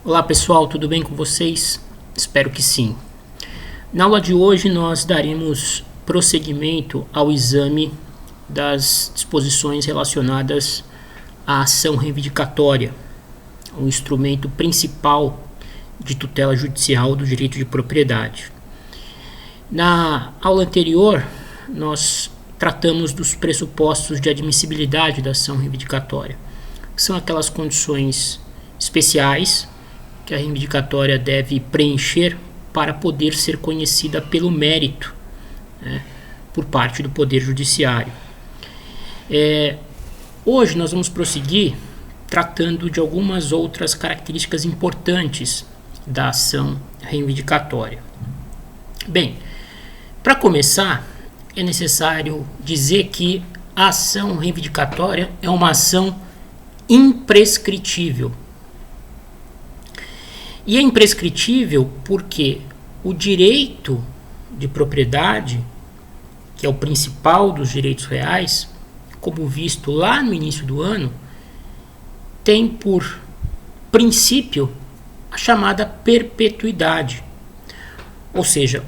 Olá pessoal, tudo bem com vocês? Espero que sim. Na aula de hoje nós daremos prosseguimento ao exame das disposições relacionadas à ação reivindicatória, o instrumento principal de tutela judicial do direito de propriedade. Na aula anterior nós tratamos dos pressupostos de admissibilidade da ação reivindicatória, que são aquelas condições especiais que a reivindicatória deve preencher para poder ser conhecida pelo mérito, por parte do Poder Judiciário. Hoje nós vamos prosseguir tratando de algumas outras características importantes da ação reivindicatória. Bem, para começar, é necessário dizer que a ação reivindicatória é uma ação imprescritível. E é imprescritível porque o direito de propriedade, que é o principal dos direitos reais, como visto lá no início do ano, tem por princípio a chamada perpetuidade. Ou seja,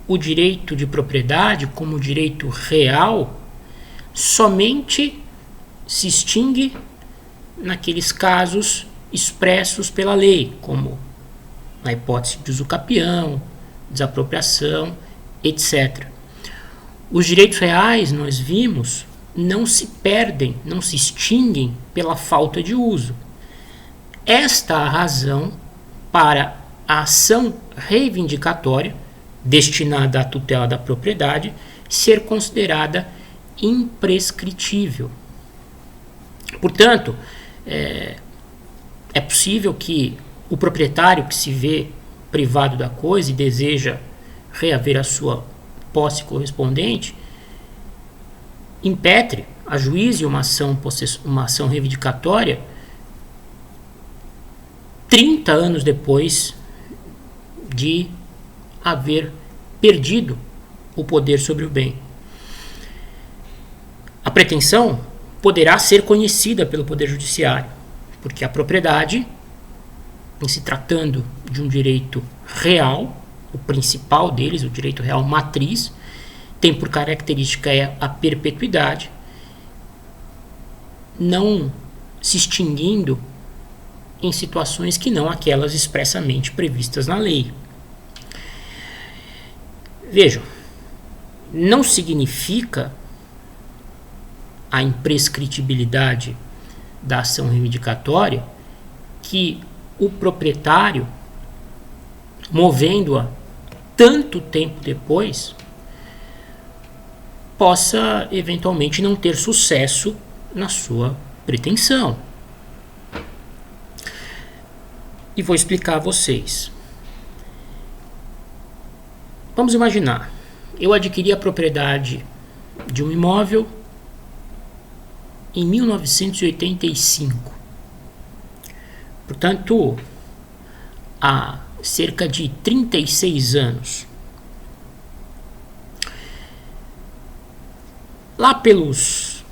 o direito de propriedade, como direito real, somente se extingue naqueles casos expressos pela lei, como na hipótese de uso capião, desapropriação, etc. Os direitos reais, nós vimos, não se perdem, não se extinguem pela falta de uso. Esta é a razão para a ação reivindicatória, destinada à tutela da propriedade, ser considerada imprescritível. Portanto, é possível que o proprietário que se vê privado da coisa e deseja reaver a sua posse correspondente, impetre, ajuize uma ação reivindicatória 30 anos depois de haver perdido o poder sobre o bem. A pretensão poderá ser conhecida pelo Poder Judiciário, porque a propriedade, em se tratando de um direito real, o principal deles, o direito real matriz, tem por característica a perpetuidade, não se extinguindo em situações que não aquelas expressamente previstas na lei. Vejam, não significa a imprescritibilidade da ação reivindicatória que o proprietário, movendo-a tanto tempo depois, possa eventualmente não ter sucesso na sua pretensão. E vou explicar a vocês. Vamos imaginar, eu adquiri a propriedade de um imóvel em 1985. Portanto, há cerca de 36 anos. Lá pelos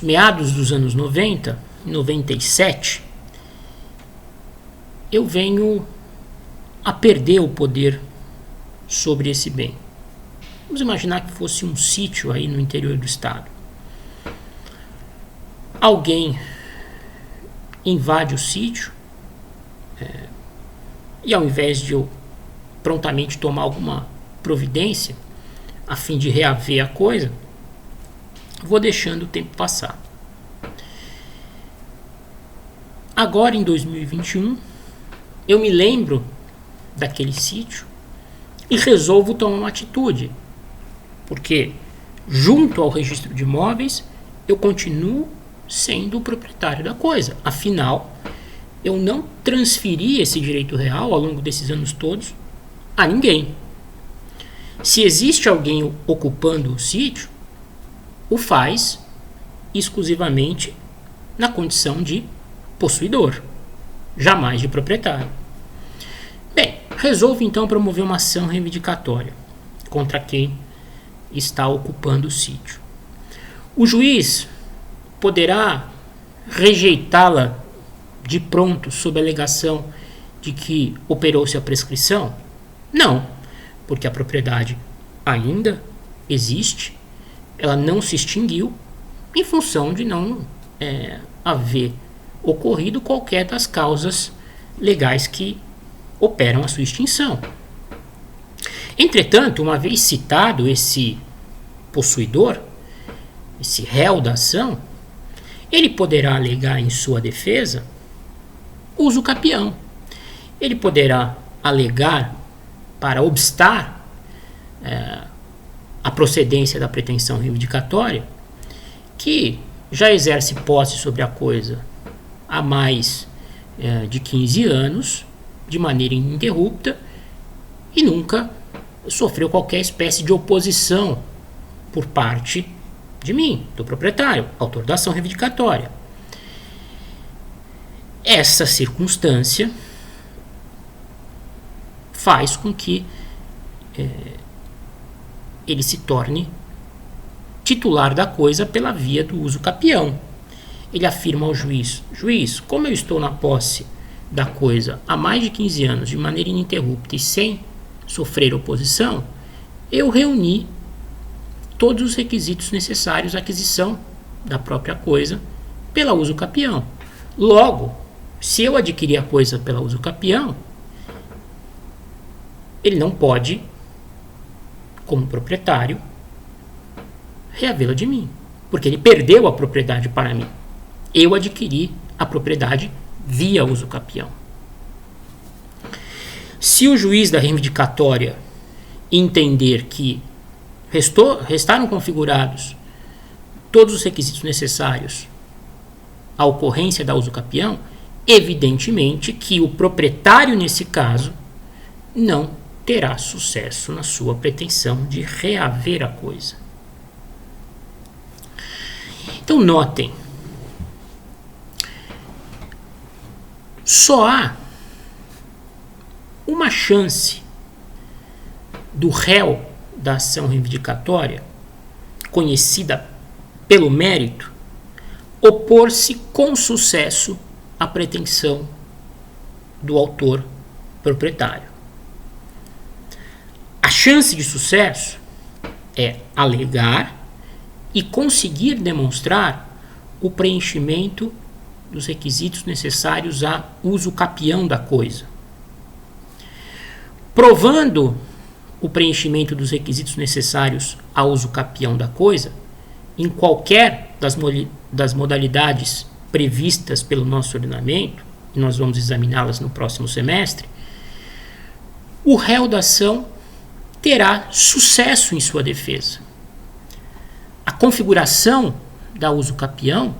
meados dos anos 90, 97, eu venho a perder o poder sobre esse bem. Vamos imaginar que fosse um sítio aí no interior do estado. Alguém invade o sítio e ao invés de eu prontamente tomar alguma providência a fim de reaver a coisa, vou deixando o tempo passar. Agora em 2021, eu me lembro daquele sítio e resolvo tomar uma atitude, porque junto ao registro de imóveis eu continuo sendo o proprietário da coisa. Afinal, eu não transferi esse direito real ao longo desses anos todos a ninguém. Se existe alguém ocupando o sítio, o faz exclusivamente na condição de possuidor, jamais de proprietário. Bem, resolvo então promover uma ação reivindicatória contra quem está ocupando o sítio. O juiz poderá rejeitá-la de pronto sob a alegação de que operou-se a prescrição? Não, porque a propriedade ainda existe, ela não se extinguiu em função de não haver ocorrido qualquer das causas legais que operam a sua extinção. Entretanto, uma vez citado esse possuidor, esse réu da ação, ele poderá alegar em sua defesa uso capião. Ele poderá alegar para obstar a procedência da pretensão reivindicatória que já exerce posse sobre a coisa há mais de 15 anos, de maneira ininterrupta, e nunca sofreu qualquer espécie de oposição por parte de mim, do proprietário, autor da ação reivindicatória. Essa circunstância faz com que ele se torne titular da coisa pela via do uso capião. Ele afirma ao juiz: juiz, como eu estou na posse da coisa há mais de 15 anos, de maneira ininterrupta e sem sofrer oposição, eu reuni todos os requisitos necessários à aquisição da própria coisa pela uso capião. Logo, se eu adquirir a coisa pela uso capião, ele não pode, como proprietário, reavê-la de mim, porque ele perdeu a propriedade para mim. Eu adquiri a propriedade via uso capião. Se o juiz da reivindicatória entender que restaram configurados todos os requisitos necessários à ocorrência da uso capião, evidentemente que o proprietário, nesse caso, não terá sucesso na sua pretensão de reaver a coisa. Então, notem, só há uma chance do réu da ação reivindicatória, conhecida pelo mérito, opor-se com sucesso à pretensão do autor proprietário. A chance de sucesso é alegar e conseguir demonstrar o preenchimento dos requisitos necessários a uso capião da coisa. Provando o preenchimento dos requisitos necessários a uso capião da coisa, em qualquer das modalidades previstas pelo nosso ordenamento, e nós vamos examiná-las no próximo semestre, o réu da ação terá sucesso em sua defesa. A configuração da uso capião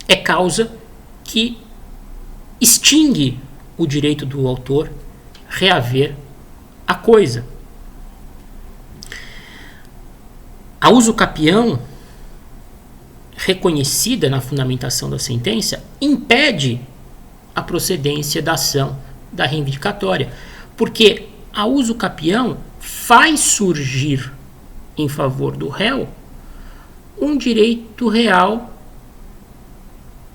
é causa que extingue o direito do autor reaver a coisa. A uso capião, reconhecida na fundamentação da sentença, impede a procedência da ação da reivindicatória, porque a uso capião faz surgir em favor do réu um direito real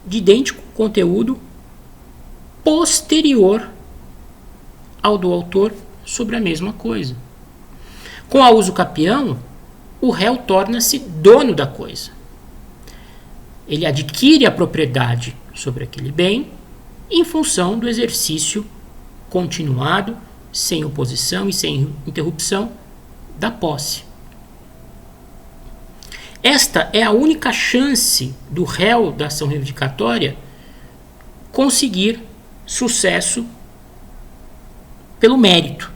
de idêntico conteúdo posterior ao do autor sobre a mesma coisa. Com a uso capião, o réu torna-se dono da coisa. Ele adquire a propriedade sobre aquele bem em função do exercício continuado, sem oposição e sem interrupção, da posse. Esta é a única chance do réu da ação reivindicatória conseguir sucesso pelo mérito.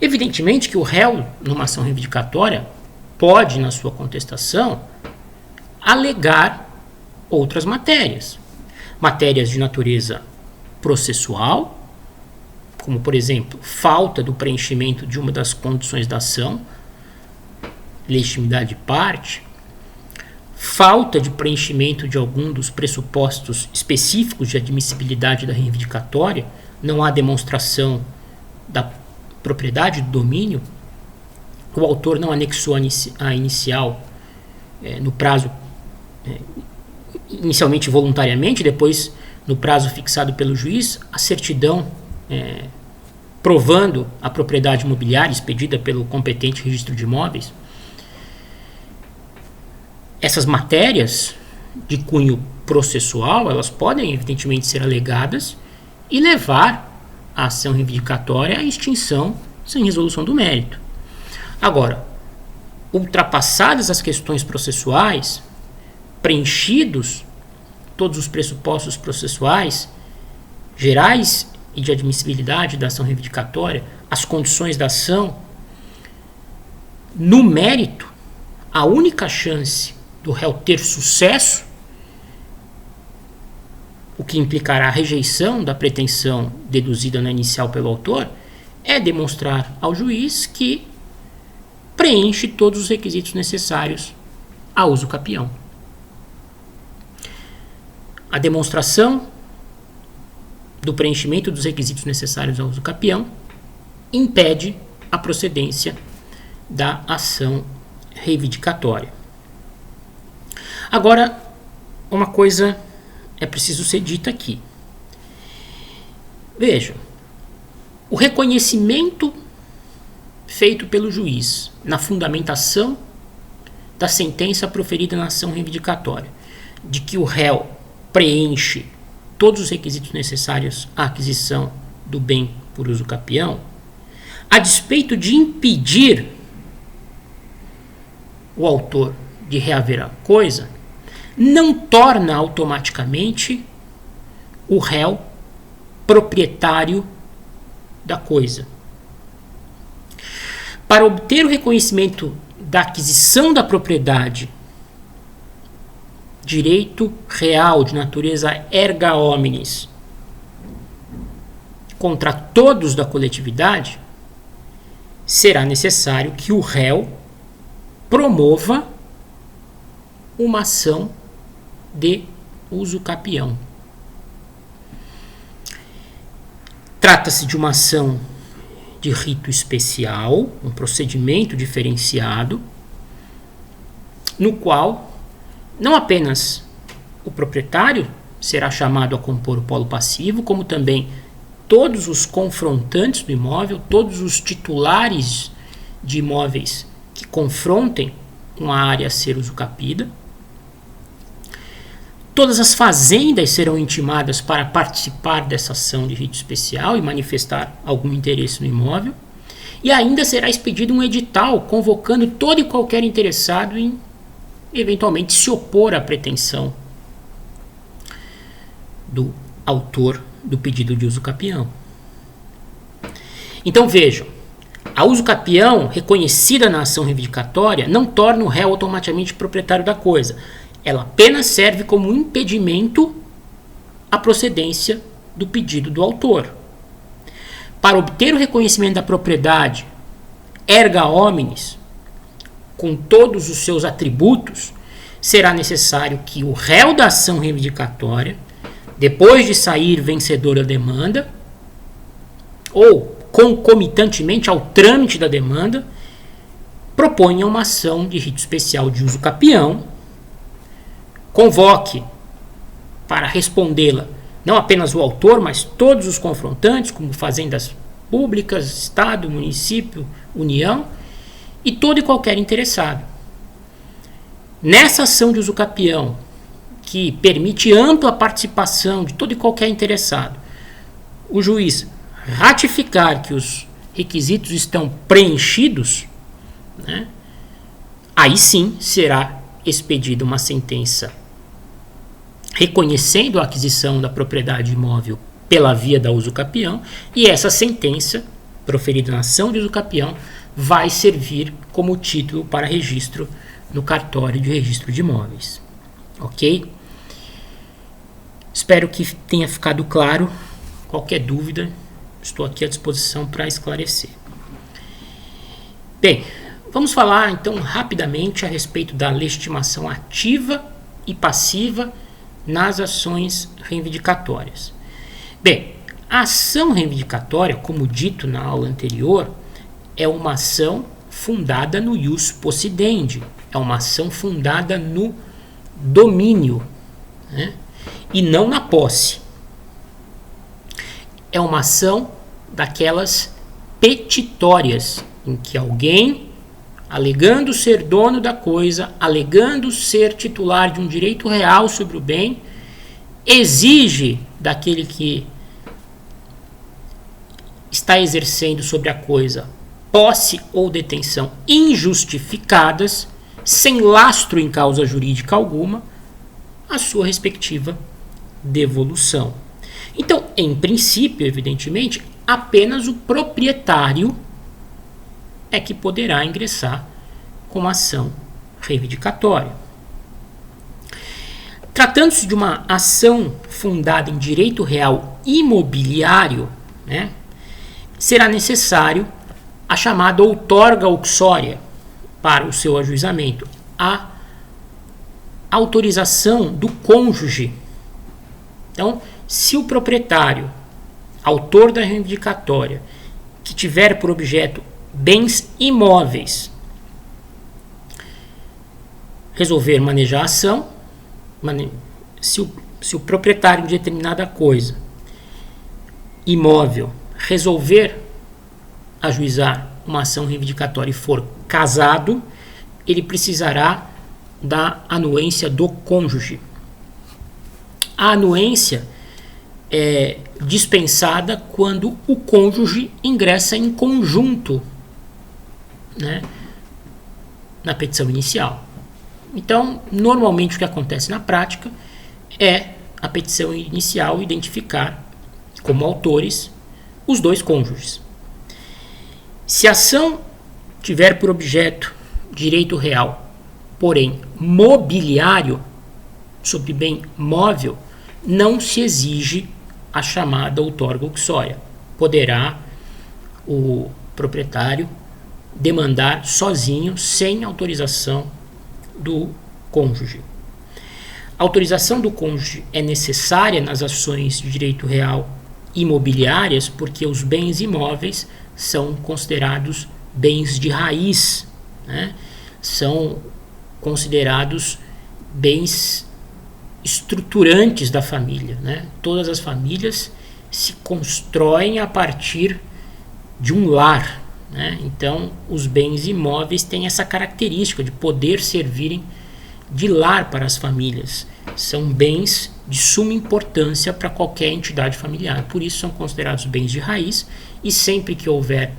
Evidentemente que o réu, numa ação reivindicatória, pode, na sua contestação, alegar outras matérias. Matérias de natureza processual, como, por exemplo, falta do preenchimento de uma das condições da ação, legitimidade de parte, falta de preenchimento de algum dos pressupostos específicos de admissibilidade da reivindicatória, não há demonstração da propriedade do domínio, o autor não anexou a inicial no prazo inicialmente voluntariamente, depois no prazo fixado pelo juiz, a certidão provando a propriedade imobiliária expedida pelo competente registro de imóveis. Essas matérias de cunho processual, elas podem evidentemente ser alegadas e levar a ação reivindicatória à extinção sem resolução do mérito. Agora, ultrapassadas as questões processuais, preenchidos todos os pressupostos processuais gerais e de admissibilidade da ação reivindicatória, as condições da ação, no mérito, a única chance do réu ter sucesso, o que implicará a rejeição da pretensão deduzida na inicial pelo autor, é demonstrar ao juiz que preenche todos os requisitos necessários a uso capião. A demonstração do preenchimento dos requisitos necessários ao uso capião impede a procedência da ação reivindicatória. Agora, uma coisa é preciso ser dita aqui. Veja, o reconhecimento feito pelo juiz na fundamentação da sentença proferida na ação reivindicatória, de que o réu preenche todos os requisitos necessários à aquisição do bem por uso capião, a despeito de impedir o autor de reaver a coisa, não torna automaticamente o réu proprietário da coisa. Para obter o reconhecimento da aquisição da propriedade, direito real de natureza erga omnes, contra todos da coletividade, será necessário que o réu promova uma ação de uso capião. Trata-se de uma ação de rito especial, um procedimento diferenciado, no qual não apenas o proprietário será chamado a compor o polo passivo, como também todos os confrontantes do imóvel, todos os titulares de imóveis que confrontem uma área a ser usucapida. Todas as fazendas serão intimadas para participar dessa ação de rito especial e manifestar algum interesse no imóvel. E ainda será expedido um edital convocando todo e qualquer interessado em eventualmente se opor à pretensão do autor do pedido de uso capião. Então vejam, a uso capião reconhecida na ação reivindicatória não torna o réu automaticamente proprietário da coisa. Ela apenas serve como impedimento à procedência do pedido do autor. Para obter o reconhecimento da propriedade erga omnes, com todos os seus atributos, será necessário que o réu da ação reivindicatória, depois de sair vencedor da demanda, ou concomitantemente ao trâmite da demanda, proponha uma ação de rito especial de uso capião, convoque para respondê-la não apenas o autor, mas todos os confrontantes, como fazendas públicas, Estado, município, União, e todo e qualquer interessado. Nessa ação de uso capião, que permite ampla participação de todo e qualquer interessado, o juiz ratificar que os requisitos estão preenchidos, né, aí sim será expedida uma sentença reconhecendo a aquisição da propriedade imóvel pela via da uso capião, e essa sentença, proferida na ação de uso capião, vai servir como título para registro no cartório de registro de imóveis. Ok? Espero que tenha ficado claro. Qualquer dúvida, estou aqui à disposição para esclarecer. Bem, vamos falar então rapidamente a respeito da legitimação ativa e passiva nas ações reivindicatórias. Bem, a ação reivindicatória, como dito na aula anterior, é uma ação fundada no ius possidendi, é uma ação fundada no domínio, né? E não na posse. É uma ação daquelas petitórias, em que alguém, alegando ser dono da coisa, alegando ser titular de um direito real sobre o bem, exige daquele que está exercendo sobre a coisa posse ou detenção injustificadas, sem lastro em causa jurídica alguma, a sua respectiva devolução. Então, em princípio, evidentemente, apenas o proprietário é que poderá ingressar com ação reivindicatória. Tratando-se de uma ação fundada em direito real imobiliário, né, será necessário a chamada outorga uxória para o seu ajuizamento, a autorização do cônjuge. Então, se o proprietário, autor da reivindicatória, que tiver por objeto bens imóveis, resolver manejar a ação, se o proprietário de determinada coisa, imóvel, resolver ajuizar uma ação reivindicatória e for casado, ele precisará da anuência do cônjuge. A anuência é dispensada quando o cônjuge ingressa em conjunto, né, na petição inicial. Então, normalmente o que acontece na prática é a petição inicial identificar como autores os dois cônjuges. Se a ação tiver por objeto direito real, porém mobiliário, sobre bem móvel, não se exige a chamada outorga uxória. Poderá o proprietário demandar sozinho, sem autorização do cônjuge. A autorização do cônjuge é necessária nas ações de direito real imobiliárias, porque os bens imóveis são considerados bens de raiz, né? São considerados bens estruturantes da família, né? Todas as famílias se constroem a partir de um lar, né? Então, os bens imóveis têm essa característica de poder servirem de lar para as famílias. São bens de suma importância para qualquer entidade familiar. Por isso, são considerados bens de raiz, e sempre que houver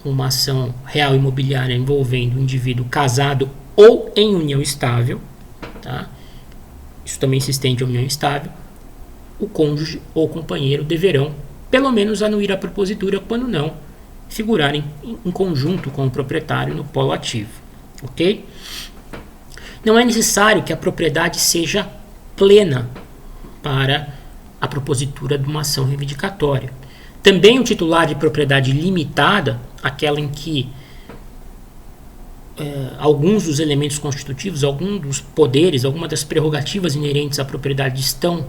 uma ação real imobiliária envolvendo um indivíduo casado ou em união estável, tá? Isso também se estende à união estável, o cônjuge ou companheiro deverão pelo menos anuir a propositura, quando não, figurarem em conjunto com o proprietário no polo ativo, ok? Não é necessário que a propriedade seja plena para a propositura de uma ação reivindicatória. Também o titular de propriedade limitada, aquela em que alguns dos elementos constitutivos, alguns dos poderes, algumas das prerrogativas inerentes à propriedade estão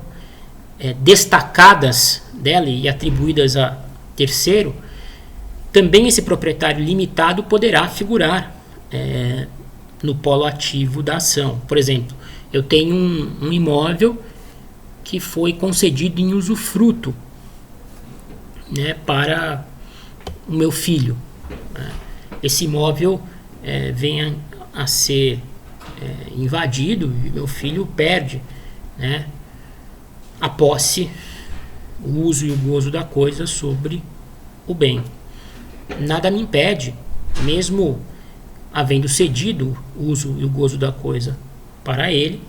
destacadas dela e atribuídas a terceiro, também esse proprietário limitado poderá figurar no polo ativo da ação. Por exemplo, eu tenho um imóvel que foi concedido em usufruto, né, para o meu filho. Esse imóvel venha a ser invadido e meu filho perde, né, a posse, o uso e o gozo da coisa sobre o bem. Nada me impede, mesmo havendo cedido o uso e o gozo da coisa para ele,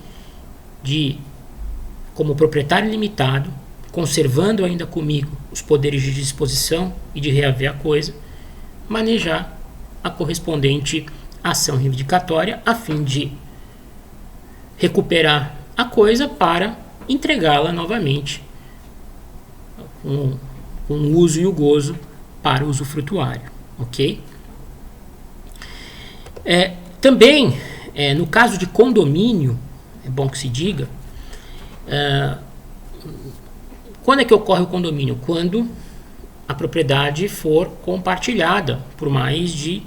de, como proprietário limitado, conservando ainda comigo os poderes de disposição e de reaver a coisa, manejar a correspondente ação reivindicatória a fim de recuperar a coisa para entregá-la novamente com o uso e o gozo para o usufrutuário, ok? Também, no caso de condomínio, é bom que se diga, quando é que ocorre o condomínio? Quando a propriedade for compartilhada por mais de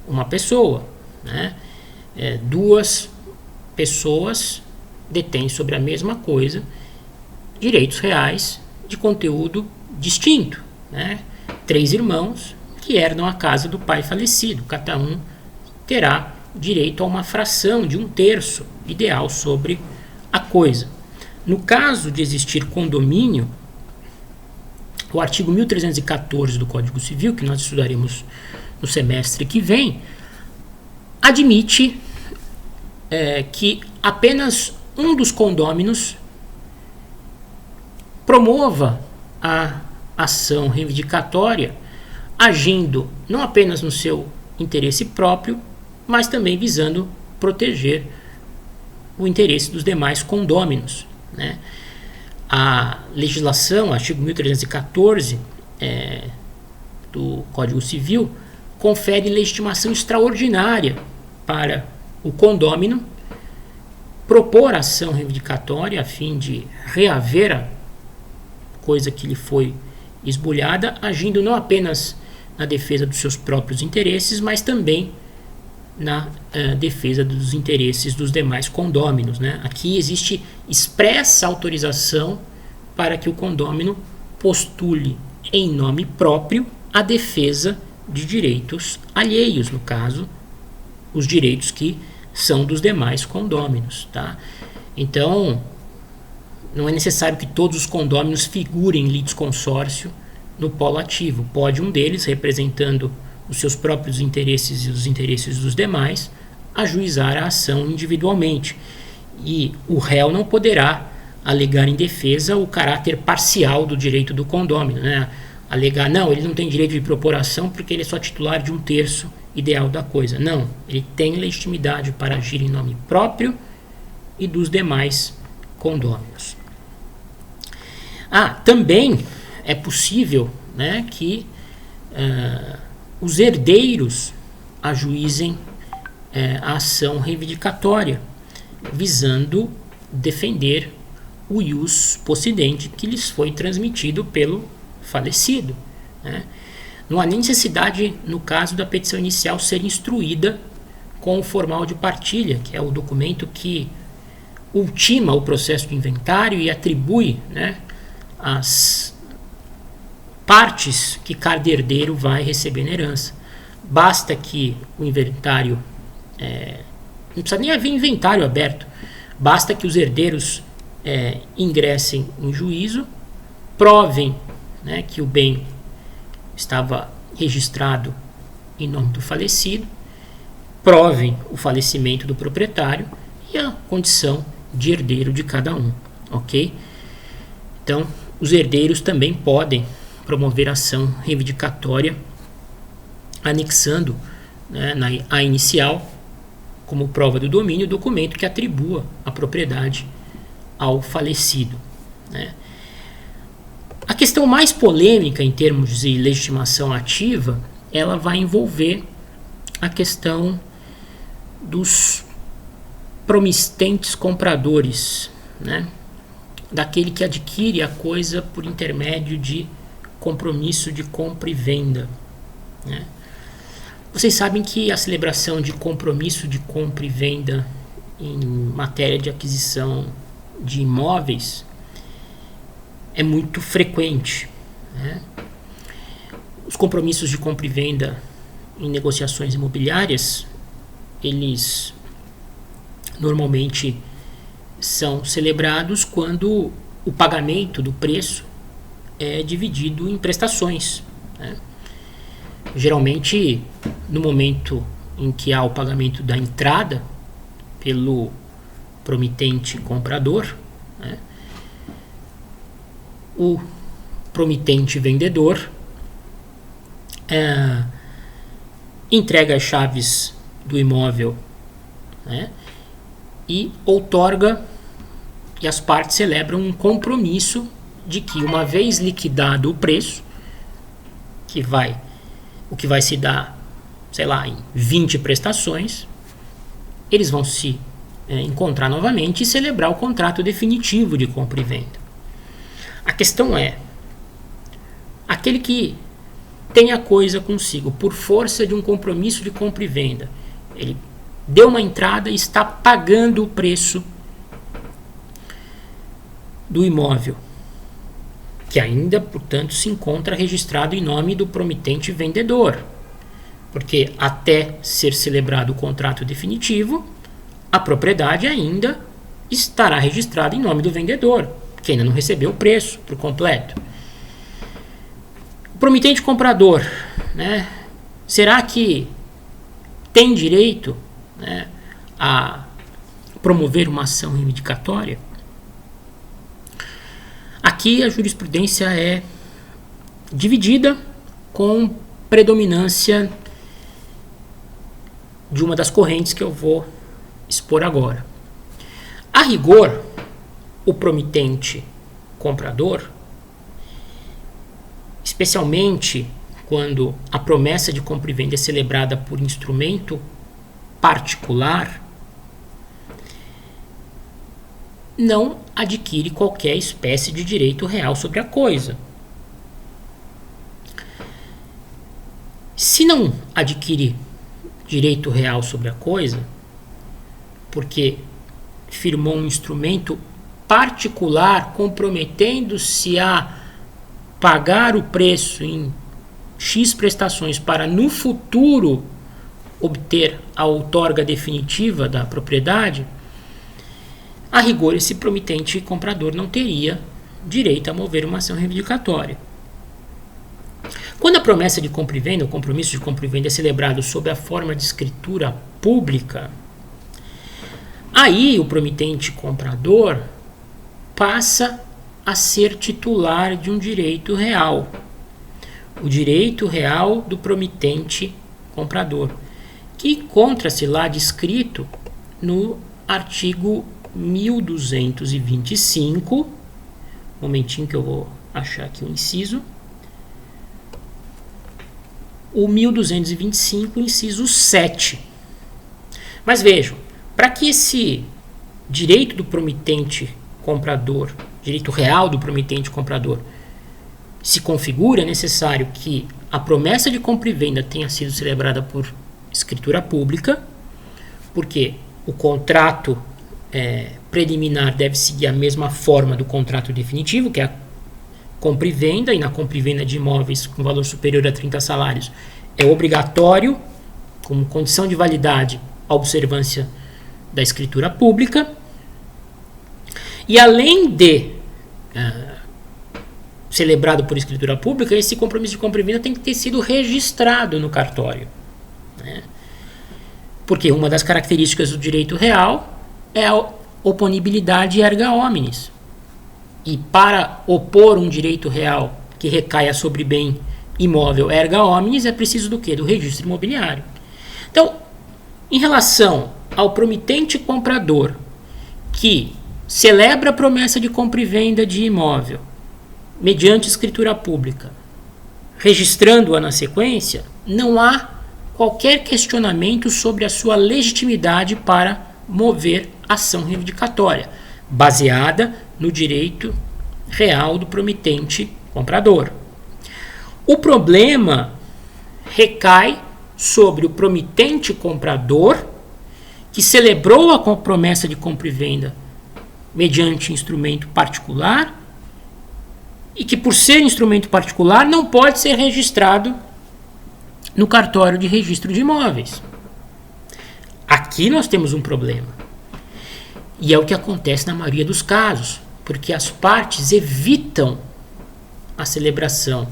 uma pessoa, né? Duas pessoas detém sobre a mesma coisa direitos reais de conteúdo distinto, né? 3 irmãos que herdam a casa do pai falecido, cada um terá direito a uma fração de 1/3 ideal sobre a coisa. No caso de existir condomínio, o artigo 1314 do Código Civil, que nós estudaremos no semestre que vem, admite que apenas um dos condôminos promova a ação reivindicatória, agindo não apenas no seu interesse próprio, mas também visando proteger o interesse dos demais condôminos, né? A legislação, artigo 1314 do Código Civil, confere legitimação extraordinária para o condômino propor ação reivindicatória a fim de reaver a coisa que lhe foi esbulhada, agindo não apenas na defesa dos seus próprios interesses, mas também na defesa dos interesses dos demais condôminos, né? Aqui existe expressa autorização para que o condômino postule em nome próprio a defesa de direitos alheios, no caso, os direitos que são dos demais condôminos, tá? Então, não é necessário que todos os condôminos figurem em litisconsórcio no polo ativo. Pode um deles, representando os seus próprios interesses e os interesses dos demais, ajuizar a ação individualmente. E o réu não poderá alegar em defesa o caráter parcial do direito do condômino, né? Alegar, não, ele não tem direito de propor ação porque ele é só titular de 1/3 ideal da coisa. Não, ele tem legitimidade para agir em nome próprio e dos demais condôminos. Também é possível, né, que os herdeiros ajuizem a ação reivindicatória, visando defender o ius possidendi que lhes foi transmitido pelo falecido, né? Não há nem necessidade, no caso da petição inicial, ser instruída com o formal de partilha, que é o documento que ultima o processo de inventário e atribui, né, as partes que cada herdeiro vai receber na herança. Basta que o inventário, não precisa nem haver inventário aberto, basta que os herdeiros ingressem em juízo, provem, né, que o bem estava registrado em nome do falecido, provem o falecimento do proprietário e a condição de herdeiro de cada um, ok? Então, os herdeiros também podem promover ação reivindicatória anexando, né, a inicial, como prova do domínio, o documento que atribua a propriedade ao falecido, né? A questão mais polêmica em termos de legitimação ativa, ela vai envolver a questão dos promitentes compradores, né? Daquele que adquire a coisa por intermédio de compromisso de compra e venda, né? Vocês sabem que a celebração de compromisso de compra e venda em matéria de aquisição de imóveis é muito frequente, né? Os compromissos de compra e venda em negociações imobiliárias, eles normalmente são celebrados quando o pagamento do preço é dividido em prestações, né? Geralmente, no momento em que há o pagamento da entrada pelo promitente comprador, né, o promitente vendedor entrega as chaves do imóvel, né, e outorga, e as partes celebram um compromisso de que, uma vez liquidado o preço, o que vai se dar, sei lá, em 20 prestações, eles vão se encontrar novamente e celebrar o contrato definitivo de compra e venda. A questão é, aquele que tem a coisa consigo por força de um compromisso de compra e venda, ele deu uma entrada e está pagando o preço do imóvel, que ainda, portanto, se encontra registrado em nome do promitente vendedor, porque até ser celebrado o contrato definitivo, a propriedade ainda estará registrada em nome do vendedor, que ainda não recebeu o preço por completo. O promitente comprador, né, será que tem direito, né, a promover uma ação reivindicatória? Aqui a jurisprudência é dividida com predominância de uma das correntes que eu vou expor agora. A rigor, o promitente comprador, especialmente quando a promessa de compra e venda é celebrada por instrumento particular, não adquire qualquer espécie de direito real sobre a coisa. Se não adquire direito real sobre a coisa, porque firmou um instrumento particular comprometendo-se a pagar o preço em X prestações para no futuro obter a outorga definitiva da propriedade, a rigor esse promitente comprador não teria direito a mover uma ação reivindicatória. Quando a promessa de compra e venda, o compromisso de compra e venda é celebrado sob a forma de escritura pública, aí o promitente comprador passa a ser titular de um direito real, o direito real do promitente comprador, que encontra-se lá descrito no artigo 1225, momentinho que eu vou achar aqui o inciso, o 1225, inciso 7. Mas vejam, para que esse direito do promitente comprador, direito real do promitente comprador, se configure, é necessário que a promessa de compra e venda tenha sido celebrada por escritura pública, porque o contrato preliminar deve seguir a mesma forma do contrato definitivo, que é a compra e venda, e na compra e venda de imóveis com valor superior a 30 salários é obrigatório, como condição de validade, a observância da escritura pública. E além de celebrado por escritura pública, esse compromisso de compra e venda tem que ter sido registrado no cartório, né? Porque uma das características do direito real é a oponibilidade erga omnes. E para opor um direito real que recaia sobre bem imóvel erga omnes, é preciso do quê? Do registro imobiliário. Então, em relação ao promitente comprador que celebra a promessa de compra e venda de imóvel mediante escritura pública, registrando-a na sequência, não há qualquer questionamento sobre a sua legitimidade para mover ação reivindicatória, baseada no direito real do promitente comprador. O problema recai sobre o promitente comprador que celebrou a promessa de compra e venda mediante instrumento particular e que, por ser instrumento particular, não pode ser registrado no cartório de registro de imóveis. Aqui nós temos um problema. E é o que acontece na maioria dos casos, porque as partes evitam a celebração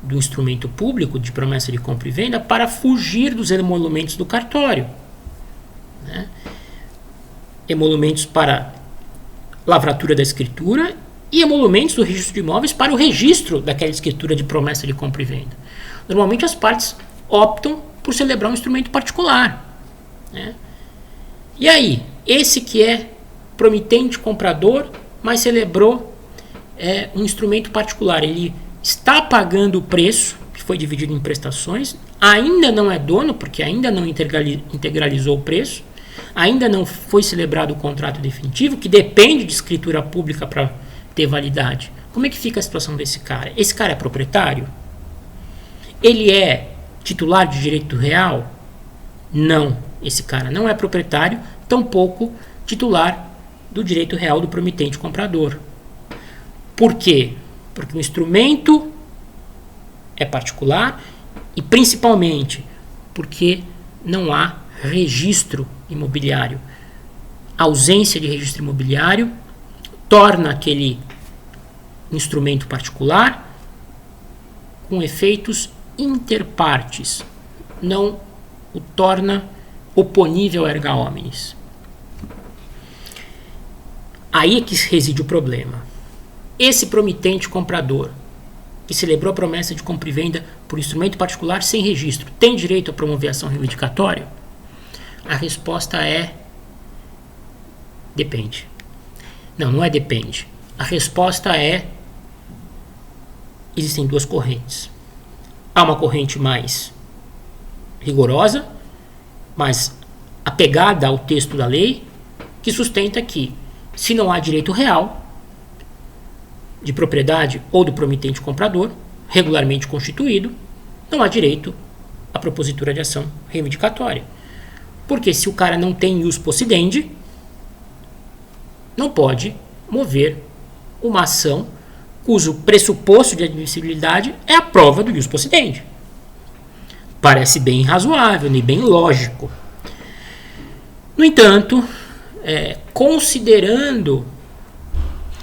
do instrumento público de promessa de compra e venda para fugir dos emolumentos do cartório, né? Emolumentos para lavratura da escritura e emolumentos do registro de imóveis para o registro daquela escritura de promessa de compra e venda. Normalmente as partes optam por celebrar um instrumento particular, né? E aí, esse que é promitente comprador, mas celebrou um instrumento particular, ele está pagando o preço, que foi dividido em prestações, ainda não é dono, porque ainda não integralizou o preço, ainda não foi celebrado o contrato definitivo, que depende de escritura pública para ter validade. Como é que fica a situação desse cara? Esse cara é proprietário? Ele é titular de direito real? Não, esse cara não é proprietário, tampouco titular do direito real do promitente comprador. Por quê? Porque o instrumento é particular e principalmente porque não há registro imobiliário. A ausência de registro imobiliário torna aquele instrumento particular com efeitos interpartes, não o torna oponível erga omnes. Aí é que reside o problema. Esse promitente comprador que celebrou a promessa de compra e venda por instrumento particular sem registro tem direito a promover ação reivindicatória? A resposta é depende. Não é depende. A resposta é existem duas correntes. Há uma corrente mais rigorosa, mais apegada ao texto da lei, que sustenta que, se não há direito real de propriedade ou do promitente comprador, regularmente constituído, não há direito à propositura de ação reivindicatória. Porque se o cara não tem ius possidendi, não pode mover uma ação cujo pressuposto de admissibilidade é a prova do ius possidendi. Parece bem razoável e bem lógico. No entanto, considerando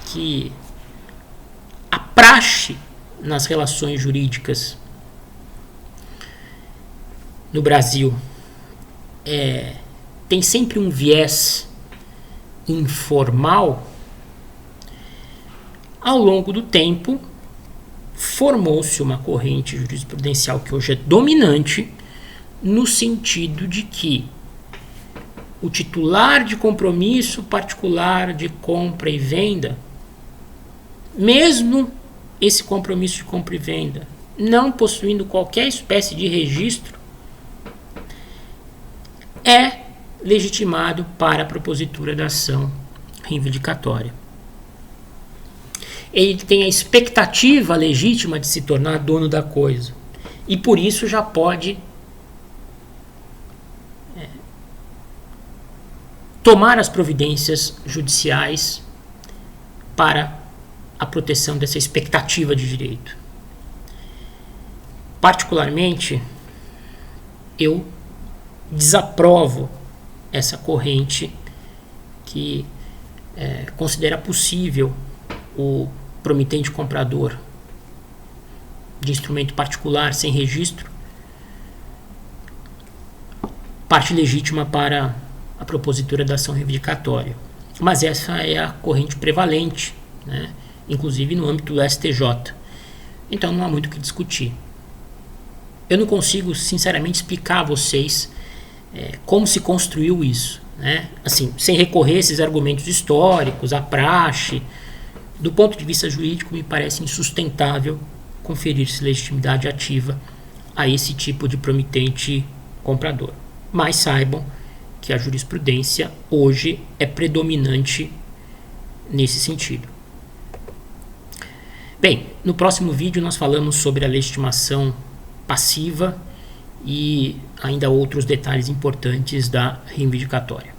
que a praxe nas relações jurídicas no Brasil tem sempre um viés informal, ao longo do tempo formou-se uma corrente jurisprudencial que hoje é dominante, no sentido de que o titular de compromisso particular de compra e venda, mesmo esse compromisso de compra e venda não possuindo qualquer espécie de registro, é legitimado para a propositura da ação reivindicatória. Ele tem a expectativa legítima de se tornar dono da coisa e por isso já pode tomar as providências judiciais para a proteção dessa expectativa de direito. Particularmente, eu desaprovo essa corrente que considera possível o promitente comprador de instrumento particular sem registro parte legítima para a propositura da ação reivindicatória. Mas essa é a corrente prevalente, né? Inclusive no âmbito do STJ. Então não há muito o que discutir. Eu não consigo, sinceramente, explicar a vocês como se construiu isso, né? Assim, sem recorrer a esses argumentos históricos, a praxe. Do ponto de vista jurídico, me parece insustentável conferir-se legitimidade ativa a esse tipo de promitente comprador. Mas saibam que a jurisprudência hoje é predominante nesse sentido. Bem, no próximo vídeo nós falamos sobre a legitimação passiva e ainda outros detalhes importantes da reivindicatória.